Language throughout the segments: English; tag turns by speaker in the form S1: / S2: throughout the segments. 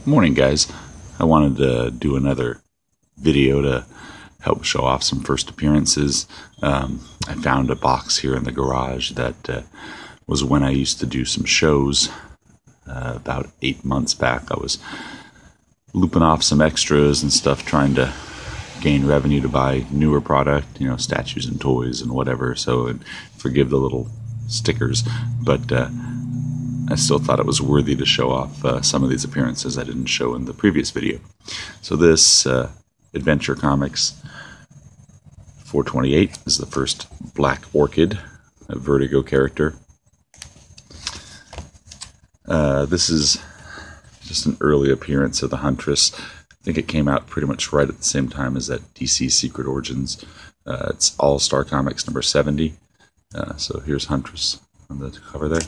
S1: Morning, guys. I wanted to do another video to help show off some first appearances. I found a box here in the garage that was when I used to do some shows about 8 months back. I was looping off some extras and stuff, trying to gain revenue to buy newer product, statues and toys and whatever. So forgive the little stickers, but I still thought it was worthy to show off some of these appearances I didn't show in the previous video. So this Adventure Comics 428 is the first Black Orchid, a Vertigo character. This is just an early appearance of the Huntress. I think it came out pretty much right at the same time as that DC Secret Origins. It's All-Star Comics number 70. So here's Huntress on the cover there.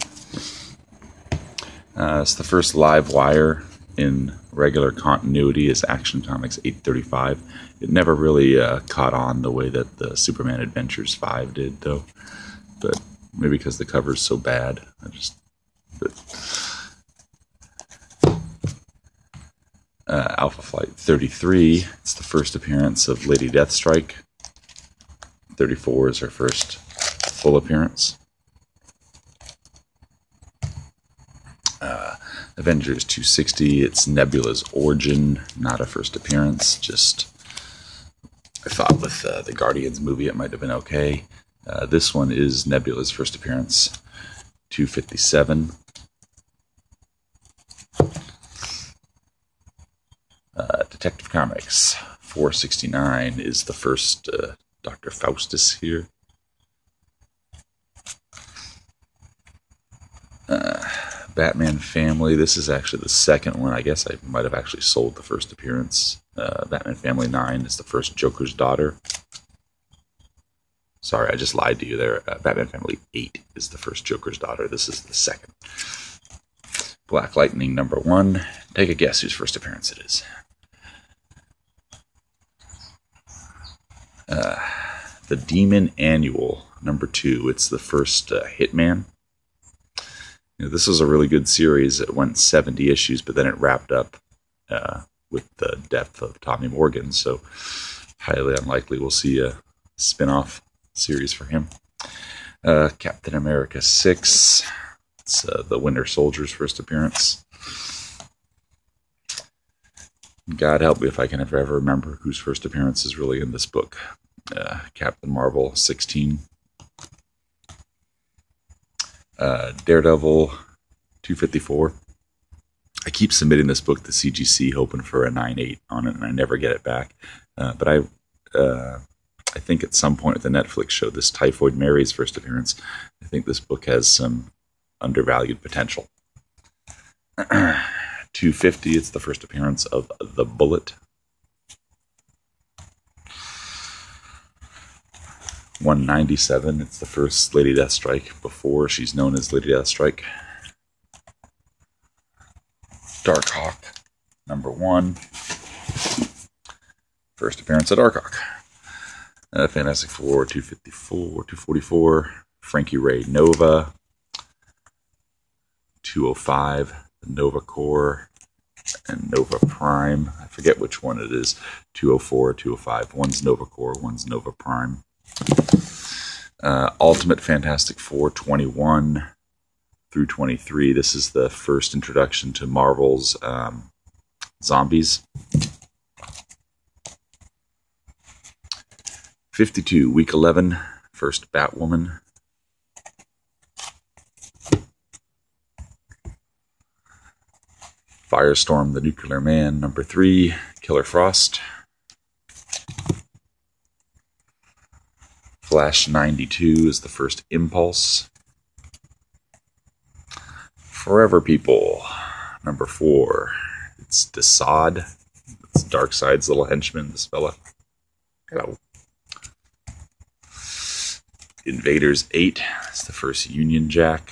S1: It's the first live wire in regular continuity as Action Comics 835. It never really caught on the way that the Superman Adventures 5 did, though. But maybe because the cover's so bad. Alpha Flight 33. It's the first appearance of Lady Deathstrike. 34 is her first full appearance. Avengers 260, it's Nebula's origin, not a first appearance. Just, I thought with the Guardians movie it might have been okay. This one is Nebula's first appearance, 257. Detective Comics 469 is the first Dr. Faustus here. Batman Family, this is actually the second one. I guess I might have actually sold the first appearance. Batman Family 9 is the first Joker's Daughter. Sorry, I just lied to you there. Batman Family 8 is the first Joker's Daughter. This is the second. Black Lightning number 1. Take a guess whose first appearance it is. The Demon Annual number 2. It's the first Hitman. This was a really good series. It went 70 issues, but then it wrapped up with the death of Tommy Morgan, so highly unlikely we'll see a spin-off series for him. Captain America 6. It's the Winter Soldier's first appearance. God help me if I can ever remember whose first appearance is really in this book. Captain Marvel 16. Daredevil 254. I keep submitting this book to CGC hoping for a 9.8 on it, and I never get it back. But I think at some point at the Netflix show, this Typhoid Mary's first appearance, I think this book has some undervalued potential. 250, it's the first appearance of The Bullet. 197, it's the first Lady Deathstrike before she's known as Lady Deathstrike. Darkhawk, number 1. First appearance of Darkhawk. Fantastic Four, 254, 244. Frankie Ray Nova. 205, the Nova Corps and Nova Prime. I forget which one it is. 204, 205. One's Nova Corps, one's Nova Prime. Ultimate Fantastic Four 21 through 23. This is the first introduction to Marvel's zombies. 52, week 11, first Batwoman. Firestorm, the Nuclear Man, number 3, Killer Frost. Flash 92 is the first Impulse. Forever People, number 4. It's Desaad. It's Darkseid's little henchman, this fella. Hello. Invaders 8. It's the first Union Jack.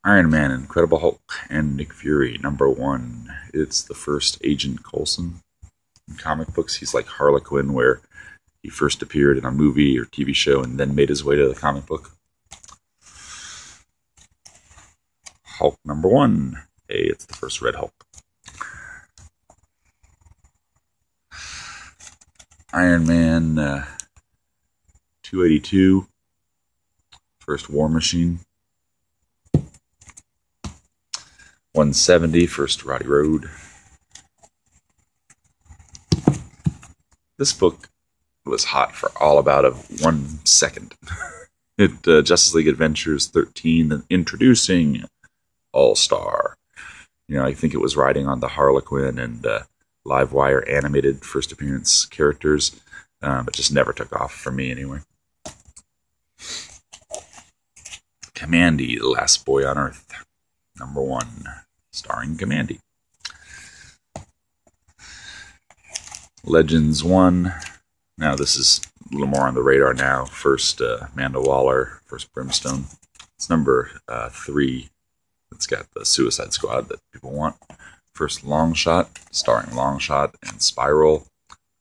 S1: Iron Man, Incredible Hulk, and Nick Fury, number 1. It's the first Agent Coulson. In comic books, he's like Harlequin, where he first appeared in a movie or TV show and then made his way to the comic book. Hulk #1. Hey, it's the first Red Hulk. Iron Man 282. First War Machine. 170. First Roddy Road. This book was hot for all about 1 second. Justice League Adventures 13, introducing All-Star. You know, I think it was riding on the Harlequin and Livewire animated first appearance characters, but just never took off for me anyway. Kamandi, The Last Boy on Earth, #1, starring Kamandi. Legends 1. Now this is a little more on the radar now. First Amanda Waller, first Brimstone. It's number 3. It's got the Suicide Squad that people want. First Longshot, starring Longshot and Spiral.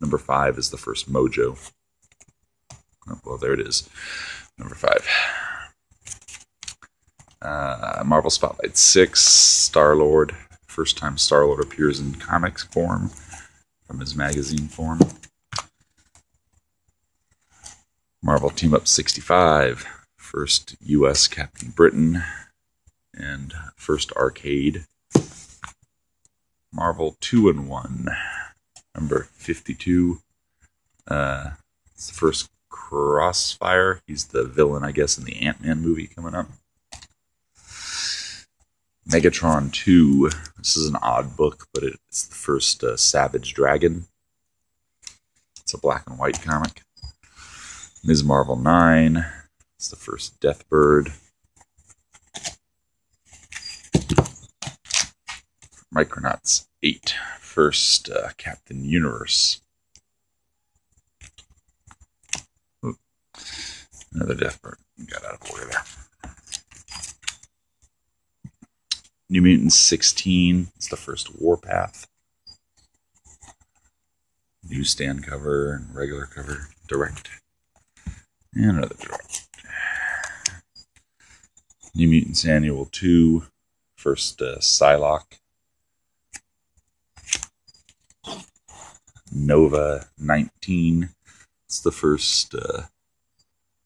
S1: Number 5 is the first Mojo. Oh, well, there it is. Number 5. Marvel Spotlight 6, Star-Lord. First time Star-Lord appears in comics form from his magazine form. Marvel Team Up 65, first U.S. Captain Britain, and first Arcade. Marvel 2-in-1, number 52. It's the first Crossfire. He's the villain, I guess, in the Ant-Man movie coming up. Megatron 2. This is an odd book, but it's the first Savage Dragon. It's a black and white comic. Ms. Marvel 9. It's the first Deathbird. Micronauts 8. First Captain Universe. Ooh. Another Deathbird. Got out of order there. New Mutants 16. It's the first Warpath. Newsstand cover and regular cover. Direct. And another direct. New Mutants Annual 2. First Psylocke. Nova 19. It's the first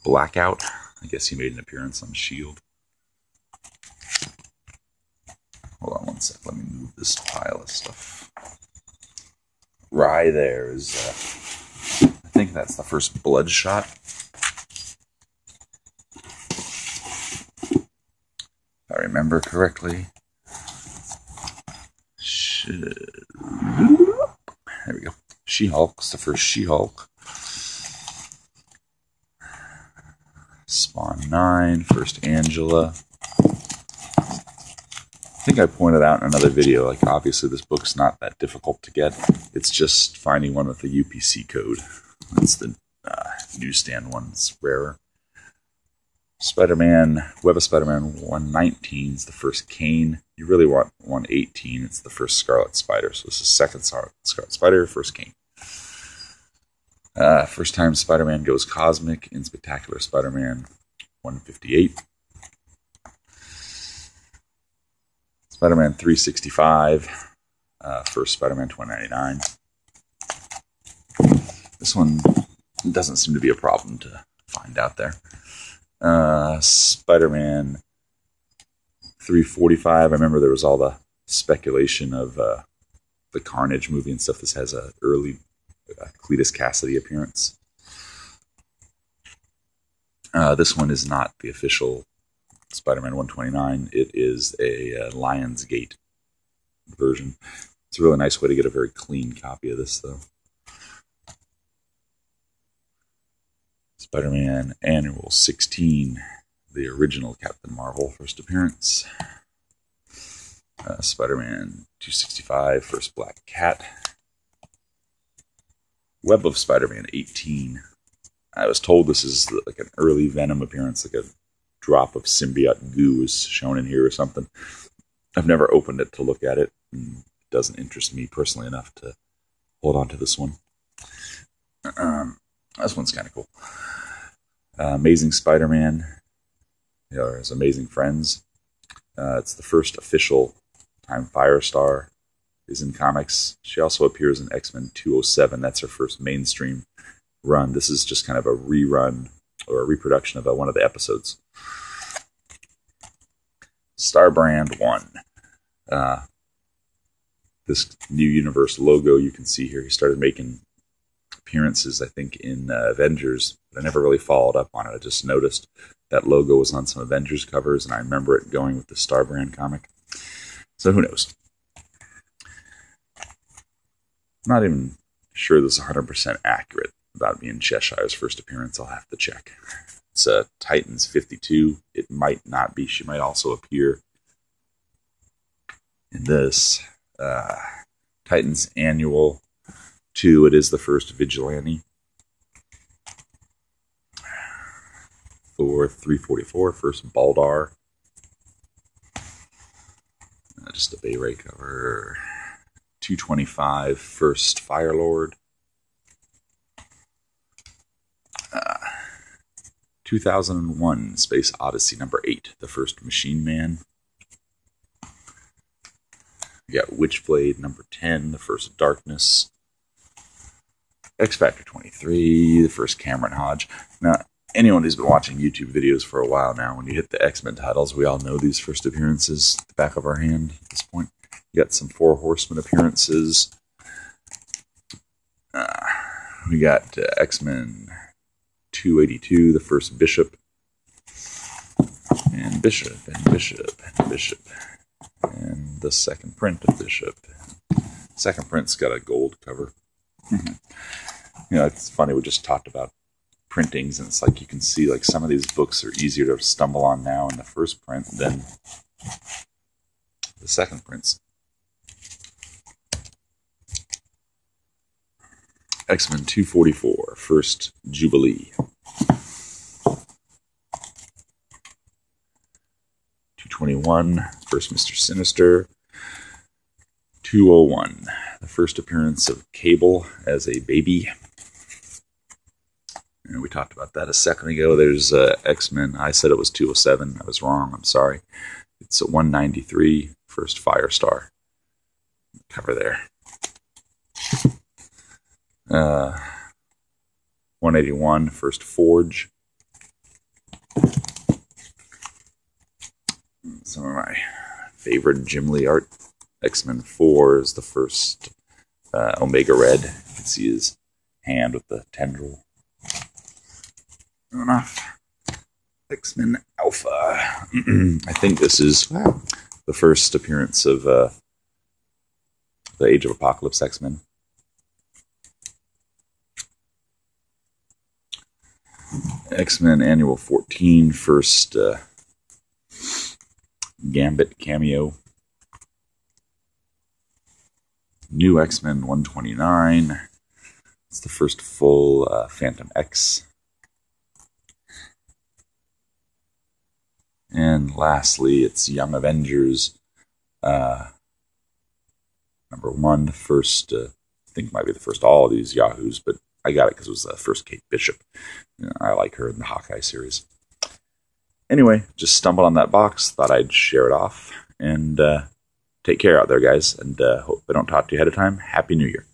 S1: Blackout. I guess he made an appearance on S.H.I.E.L.D. Hold on 1 sec. Let me move this pile of stuff. Rye there is, I think that's the first Bloodshot. If I remember correctly. There we go. She-Hulk's the first She-Hulk. Spawn 9, first Angela. I think I pointed out in another video, like obviously this book's not that difficult to get. It's just finding one with a UPC code. That's the newsstand one. It's rarer. Spider-Man, Web of Spider-Man 119 is the first Kane. You really want 118. It's the first Scarlet Spider. So this is second Scarlet Spider, first Kane. First time Spider-Man goes cosmic in Spectacular Spider-Man 158. Spider-Man 365, first Spider-Man 2099. This one doesn't seem to be a problem to find out there. Spider-Man 345. I remember there was all the speculation of the Carnage movie and stuff. This has an early Cletus Cassidy appearance. This one is not the official Spider-Man 129. It is a Lionsgate version. It's a really nice way to get a very clean copy of this, though. Spider-Man Annual 16, the original Captain Marvel, first appearance. Spider-Man 265, first Black Cat. Web of Spider-Man 18. I was told this is like an early Venom appearance, like a drop of symbiote goo is shown in here or something. I've never opened it to look at it, and it doesn't interest me personally enough to hold on to this one. This one's kind of cool. Amazing Spider-Man. There's Amazing Friends. It's the first official time Firestar is in comics. She also appears in X-Men 207. That's her first mainstream run. This is just kind of a rerun or a reproduction of one of the episodes. Starbrand 1. This New Universe logo you can see here. He started making appearances, I think, in Avengers, but I never really followed up on it. I just noticed that logo was on some Avengers covers, and I remember it going with the Starbrand comic. So who knows? I'm not even sure this is 100% accurate about being Cheshire's first appearance. I'll have to check. It's Titans 52. It might not be. She might also appear in this. Titans Annual 2. It is the first Vigilante. Thor 344, first Baldar. Just a Bay Ray cover. 225, first Firelord. 2001, Space Odyssey number 8, the first Machine Man. You got Witchblade number 10, the first Darkness. X-Factor 23, the first Cameron Hodge. Now, anyone who's been watching YouTube videos for a while now, when you hit the X-Men titles, we all know these first appearances at the back of our hand at this point. You got some Four Horsemen appearances. We got X-Men 282, the first Bishop. And Bishop, and Bishop, and Bishop. And the second print of Bishop. Second print's got a gold cover. You know, it's funny, we just talked about printings, and it's like you can see like some of these books are easier to stumble on now in the first print than the second prints. X-Men 244, first Jubilee. 221, first Mr. Sinister. 201, the first appearance of Cable as a baby. And we talked about that a second ago. There's X-Men. I said it was 207. I was wrong. I'm sorry. It's 193, first Firestar. Cover there. 181, first Forge. Some of my favorite Jim Lee art. X-Men 4 is the first Omega Red. You can see his hand with the tendril. Enough. X-Men Alpha. I think this is the first appearance of the Age of Apocalypse X-Men. X-Men Annual 14, first Gambit cameo. New X-Men 129. It's the first full Phantom X. And lastly, it's Young Avengers number 1, first, I think it might be the first all of these Yahoos, but I got it because it was the first Kate Bishop. I like her in the Hawkeye series. Anyway, just stumbled on that box, thought I'd share it off, and take care out there, guys, and hope I don't talk to you ahead of time. Happy New Year.